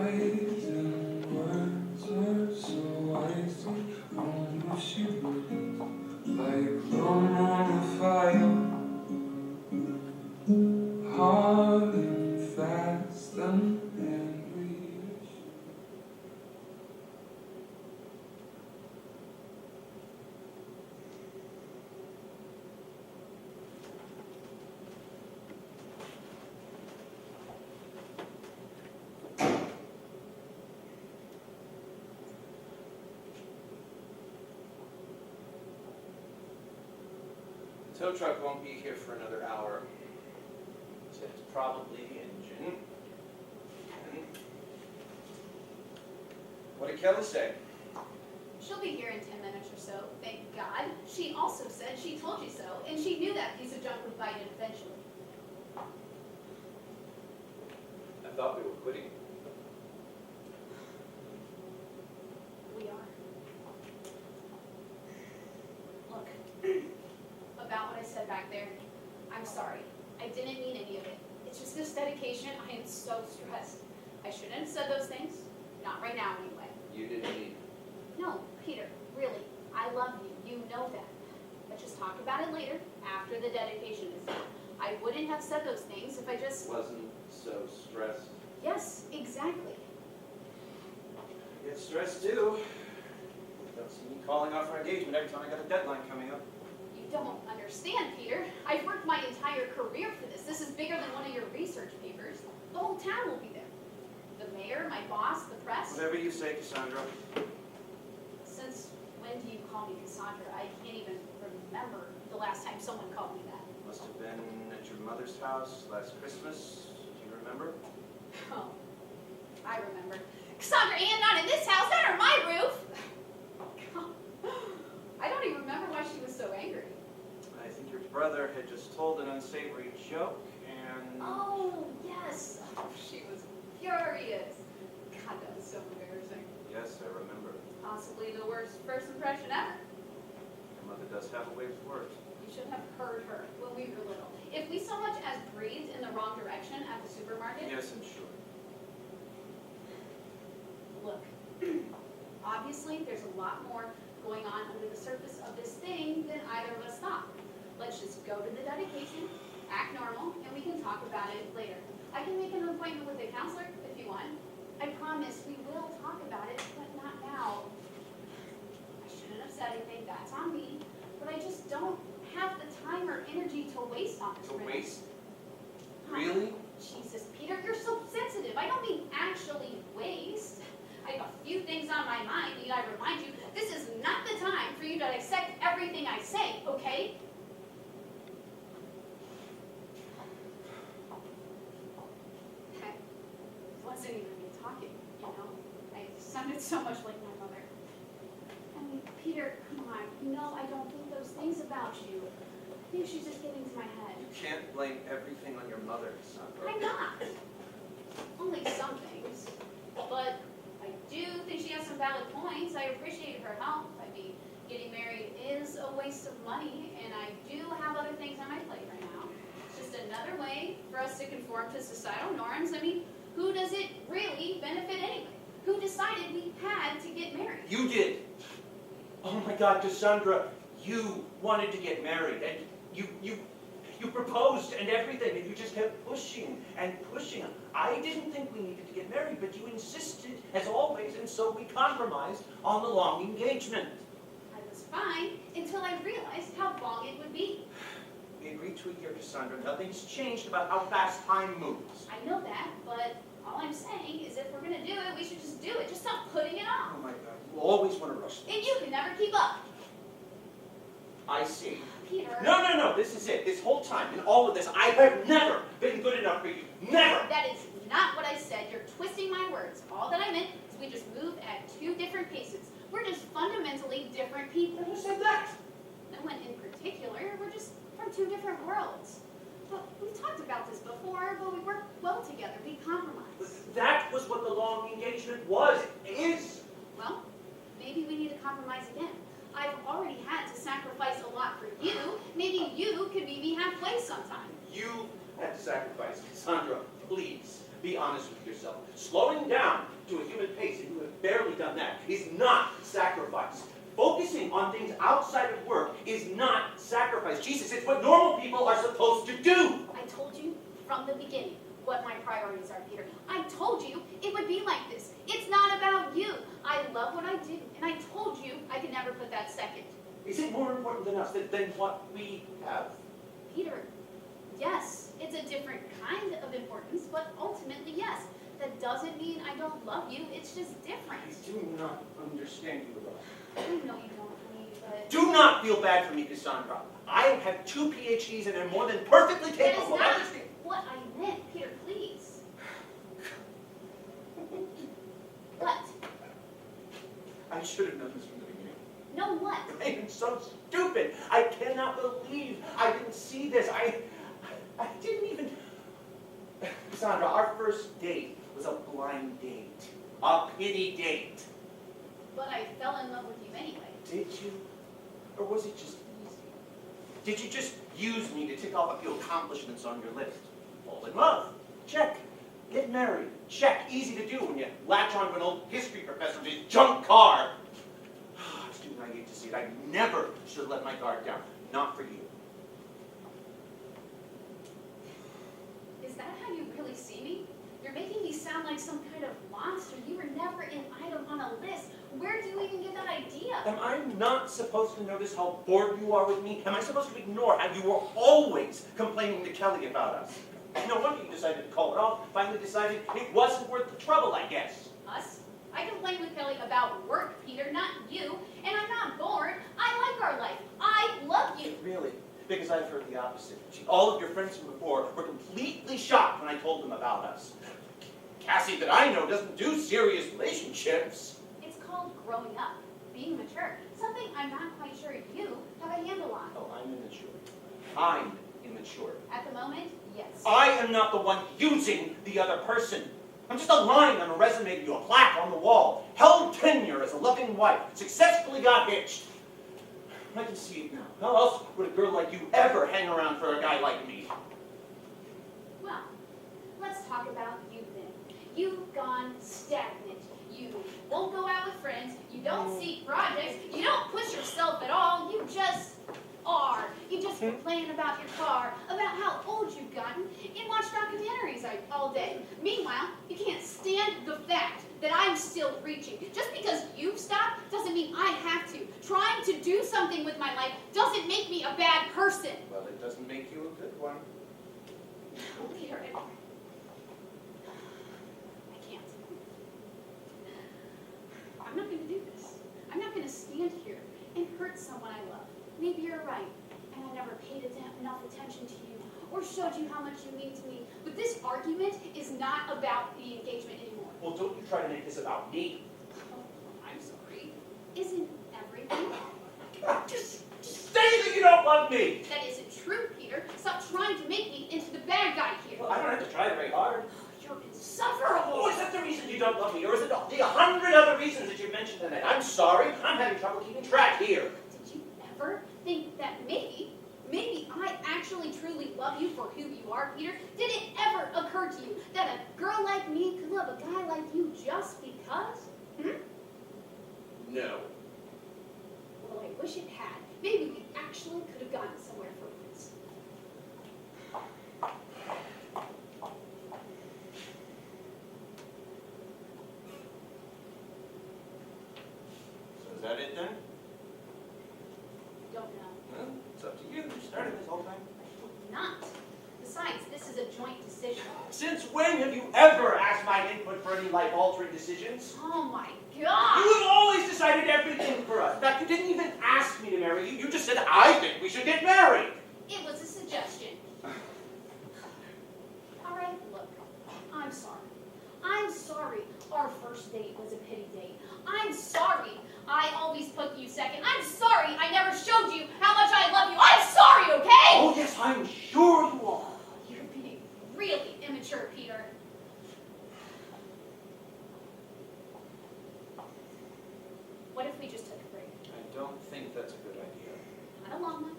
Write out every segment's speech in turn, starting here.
Eyes and words were so icy, only she looked like Rome on a fire, hard and fast and reach. The tow truck won't be here for another hour. So it's probably the engine. And what did Kelly say? She'll be here in 10 minutes or so, thank God. She also said she told you so, and she knew that piece of junk would bite it eventually. I thought we were quitting. We are. Look, about what I said back there, I'm sorry. I didn't mean any of it. It's just this dedication. I am so stressed. I shouldn't have said those things. Not right now, anyway. You didn't need. No, Peter, really. I love you. You know that. But just talk about it later, after the dedication is done. I wouldn't have said those things if I just... Wasn't so stressed. Yes, exactly. I get stressed too. Don't see me calling off our engagement every time I got a deadline coming up. You don't understand, Peter. I've worked my entire career for this. This is bigger than one of your research papers. The whole town will be there. The mayor, my boss, the press. Whatever you say, Cassandra. Since when do you call me Cassandra? I can't even remember the last time someone called me that. Must have been at your mother's house last Christmas. Do you remember? Oh, I remember. Cassandra Ann, not in this house, not on my roof! I don't even remember why she was so angry. I think your brother had just told an unsavory joke and... Oh, yes. Oh, she was furious. God, that was so embarrassing. Yes, I remember. Possibly the worst first impression ever. Your mother does have a way with words. You should have heard her when we were little. If we so much as breathed in the wrong direction at the supermarket... Yes, I'm sure. Look, obviously there's a lot more going on under the surface of this thing than either of us thought. Let's just go to the dedication, act normal, and we can talk about it later. I can make an appointment with a counselor if you want. I promise we will talk about it, but not now. I shouldn't have said anything, that's on me, but I just don't have the time or energy to waste on this. To right now. waste? Really? Jesus, Peter, you're so sensitive. I don't mean actually waste. I have a few things on my mind, and I remind you, this is not the time for you to dissect everything I say, okay? I wasn't even me talking, you know? I sounded so much like my mother. I mean, Peter, come on. You know I don't think those things about you. I think she's just getting to my head. You can't blame everything on your mother, Cassandra. I'm not. Only some things. But I do think she has some valid points. I appreciate her help. I mean, getting married is a waste of money, and I do have other things on my plate right now. It's just another way for us to conform to societal norms. I mean, who does it really benefit anyway? Who decided we had to get married? You did. Oh my God, Cassandra, you wanted to get married, and you proposed and everything, and you just kept pushing and pushing. I didn't think we needed to get married, but you insisted, as always, and so we compromised on the long engagement. I was fine until I realized how long it would be. We agreed to a year, Cassandra. Nothing's changed about how fast time moves. I know that, but all I'm saying is if we're going to do it, we should just do it. Just stop putting it off. Oh my God, you always want to rush things. And you can never keep up. I see. Peter. No, this is it. This whole time, in all of this, I have never been good enough for you. Never! That is not what I said. You're twisting my words. All that I meant is we just move at two different paces. We're just fundamentally different people. Who said that? No one in particular. We're just from two different worlds. But we've talked about this before, but we work well together. We compromise. That was what the long engagement was, is. Well, maybe we need to compromise again. I've already had to sacrifice a lot for you. Maybe you could meet me halfway sometime. You had to sacrifice. Cassandra, please. Be honest with yourself. Slowing down to a human pace, and you have barely done that, is not sacrifice. Focusing on things outside of work is not sacrifice. Jesus, it's what normal people are supposed to do. I told you from the beginning what my priorities are, Peter. I told you it would be like this. It's not about you. I love what I do, and I told you I could never put that second. Is it more important than us, than what we have? Peter, yes, it's a different kind of importance, but ultimately, yes. That doesn't mean I don't love you. It's just different. I do not understand you at all. I know you don't, honey, but... Do not feel bad for me, Cassandra. I have 2 PhDs and am more than perfectly That is capable of not understanding. what I meant, Peter, please. What? I should have known this from the beginning. No what? I am so stupid. I cannot believe I didn't see this. I didn't even... Cassandra, our first date was a blind date. A pity date. But I fell in love with you anyway. Did you? Or was it just easy? Did you just use me to tick off a few accomplishments on your list? Fall in love? Check. Get married? Check. Easy to do when you latch on to an old history professor's junk car. It's too naive to see it. I never should have let my guard down. Not for you. Is that how you really see me? You're making me sound like some kind of monster. You were never an item on a list. Where do you even get that idea? Am I not supposed to notice how bored you are with me? Am I supposed to ignore how you were always complaining to Kelly about us? No wonder you decided to call it off. Finally decided it wasn't worth the trouble, I guess. Us? I complain with Kelly about work, Peter, not you. And I'm not bored. I like our life. I love you. Really? Because I've heard the opposite. All of your friends from before were completely shocked when I told them about us. Cassie that I know doesn't do serious relationships. It's called growing up, being mature. Something I'm not quite sure you have a handle on. Oh, I'm immature. I'm immature. At the moment, yes. I am not the one using the other person. I'm just a line on a resume to you, a plaque on the wall. Held tenure as a loving wife. Successfully got hitched. I can see it now. How else would a girl like you ever hang around for a guy like me? Well, let's talk about you then. You've gone stagnant. You won't go out with friends. You don't seek projects. You don't push yourself at all. You just are. You just complain about your car, about how old you've gotten, and watch documentaries all day. Meanwhile, you can't stand the fact that I'm still reaching. Just because you've stopped doesn't mean I have to. Trying to do something with my life doesn't make me a bad person. Well, it doesn't make you a good one. Peter, I can't. I'm not going to do this. I'm not going to stand here and hurt someone I love. Maybe you're right, and I never paid enough attention to you or showed you how much you mean to me. But this argument is not about the engagement anymore. Well, don't you try to make this about me. Oh, I'm sorry. Isn't everything? Just say that you don't love me. That isn't true, Peter. Stop trying to make me into the bad guy here. Well, I don't have to try very hard. You're insufferable. Oh, is that the reason you don't love me? Or is it the 100 other reasons that you mentioned tonight? I'm sorry. I'm having trouble keeping track here. Did you ever think that maybe I actually truly love you for who you are, Peter? Did it ever occur to you that a girl like me could love a guy like you just because? No. Well, I wish it had. Maybe we actually could have gotten somewhere for once. So is that it then? Don't know. Well, it's up to you. You started this whole thing. Not. Besides, this is a joint decision. Since when have you ever asked my input for any life-altering decisions? Oh my You God! have always decided everything for us. In fact, you didn't even ask me to marry you. You just said, I think we should get married. It was a suggestion. All right, look, I'm sorry. I'm sorry our first date was a pity date. I'm sorry I always put you second. I'm sorry I never showed you how much I love you. I'm sorry, okay? Oh, yes, I'm sure you are. You're being really immature, Peter. What if we just took a break? I don't think that's a good idea. Not a long one,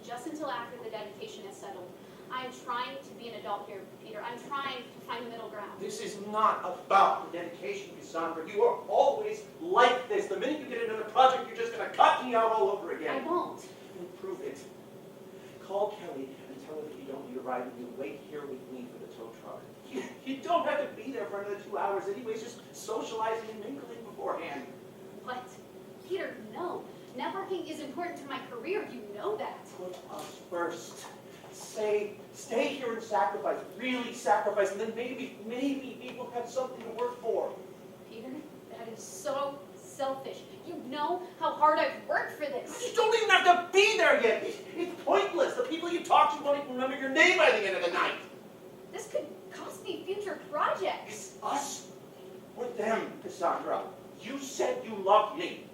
just until after the dedication is settled. I'm trying to be an adult here, Peter. I'm trying to find the middle ground. This is not about the dedication, Cassandra. You are always like this. The minute you get another project, you're just going to cut me out all over again. I won't. Prove it. Call Kelly and tell her that you don't need a ride and you wait here with me for the tow truck. You don't have to be there for another 2 hours anyways, just socializing and mingling beforehand. What? Peter, no. Networking is important to my career. You know that. Put us first. Stay here and sacrifice, really sacrifice, and then maybe people have something to work for. Peter, that is so selfish. You know how hard I've worked for this. You don't even have to be there yet. It's pointless. The people you talk to won't even remember your name by the end of the night. This could cost me future projects. It's us or them, Cassandra. You said you loved me.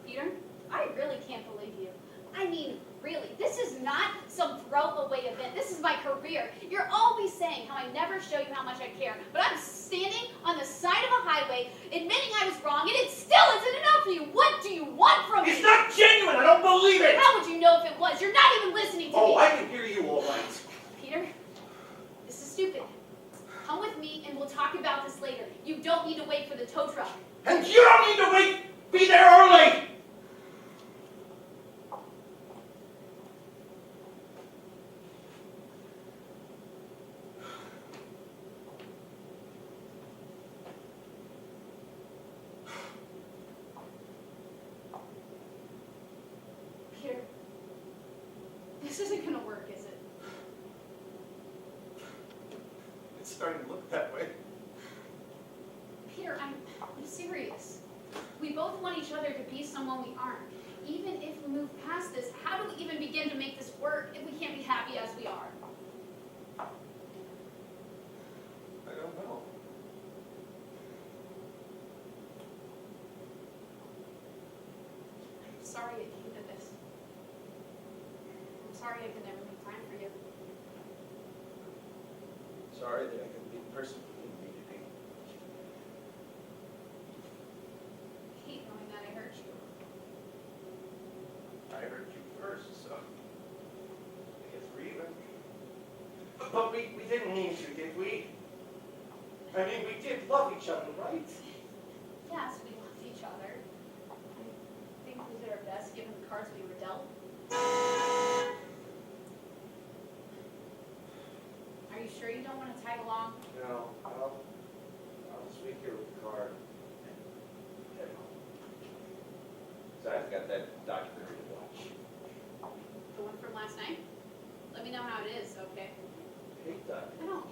Peter, I really can't believe you. I mean, really, this is not some throwaway event. This is my career. You're always saying how I never show you how much I care, but I'm standing on the side of a highway admitting I was wrong, and it still isn't enough for you. What do you want from me? It's not genuine. I don't believe it. How would you know if it was? You're not even listening to me. Oh, I can hear you all right. Peter, this is stupid. Come with me and we'll talk about this later. You don't need to wait for the tow truck. And you don't need to wait. Be there early. Peter, this isn't gonna work, is it? It's starting to look that way. Peter, I'm serious. We both want each other to be someone we aren't. Even if we move past this, how do we even begin to make this work if we can't be happy as we are? I don't know. I'm sorry it came to this. I'm sorry I could never make time for you. Sorry that I couldn't be the person you need me to be. I hate knowing that I hurt you. I hurt you first, so I guess we're even. But we didn't mean to, did we? I mean, we did love each other, right? Yes, we loved each other. I think we did our best given the cards we were dealt. Are you sure you don't want to tag along? No, I'll just wait here with the card and head home. So I've got that documentary to watch. The one from last night? Let me know how it is, okay? I hate that. I don't